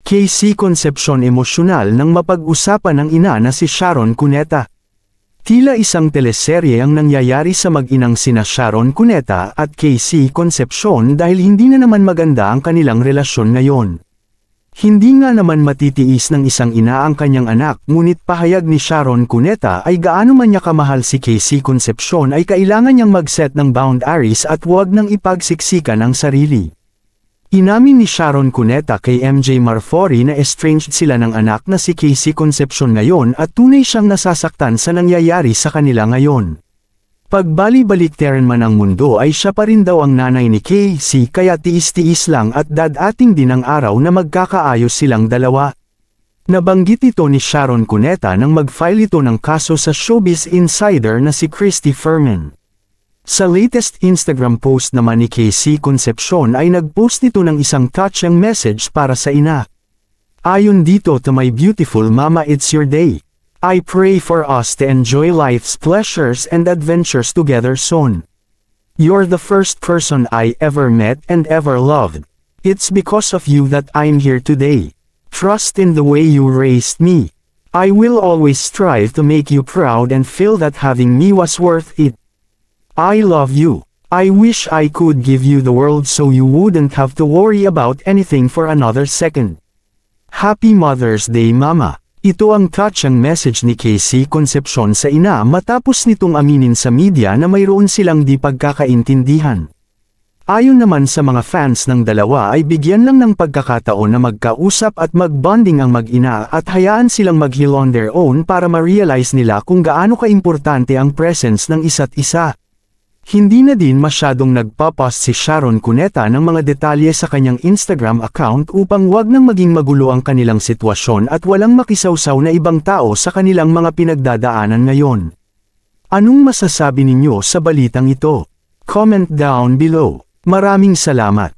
Casey Concepcion emosyonal nang mapag-usapan ng ina na si Sharon Cuneta. Tila isang teleserye ang nangyayari sa mag-inang sina Sharon Cuneta at Casey Concepcion dahil hindi na naman maganda ang kanilang relasyon ngayon. Hindi nga naman matitiis ng isang ina ang kanyang anak, ngunit pahayag ni Sharon Cuneta ay gaano man niya kamahal si Casey Concepcion ay kailangan niyang mag-set ng boundaries at huwag nang ipagsiksikan ang sarili. Inamin ni Sharon Cuneta kay MJ Marfori na estranged sila ng anak na si Casey Concepcion ngayon at tunay siyang nasasaktan sa nangyayari sa kanila ngayon. Pagbali-baliktaran man ang mundo ay siya pa rin daw ang nanay ni Casey kaya tiis-tiis lang at dadating din ang araw na magkakaayos silang dalawa. Nabanggit ito ni Sharon Cuneta nang mag-file ito ng kaso sa Showbiz Insider na si Christy Fermin. Sa latest Instagram post naman ni Casey Concepcion ay nag-post nito ng isang touching message para sa ina. Ayon dito to my beautiful mama, it's your day. I pray for us to enjoy life's pleasures and adventures together soon. You're the first person I ever met and ever loved. It's because of you that I'm here today. Trust in the way you raised me. I will always strive to make you proud and feel that having me was worth it. I love you. I wish I could give you the world so you wouldn't have to worry about anything for another second. Happy Mother's Day, Mama. Ito ang touching message ni Casey Concepcion sa ina matapos nitong aminin sa media na mayroon silang di pagkakaintindihan. Ayon naman sa mga fans ng dalawa ay bigyan lang ng pagkakataon na magkausap at mag-bonding ang mag-ina at hayaan silang mag-heal on their own para ma-realize nila kung gaano kaimportante ang presence ng isa't isa. Hindi na din masyadong nagpapost si Sharon Cuneta ng mga detalye sa kanyang Instagram account upang wag nang maging magulo ang kanilang sitwasyon at walang makisawsaw na ibang tao sa kanilang mga pinagdadaanan ngayon. Anong masasabi ninyo sa balitang ito? Comment down below. Maraming salamat.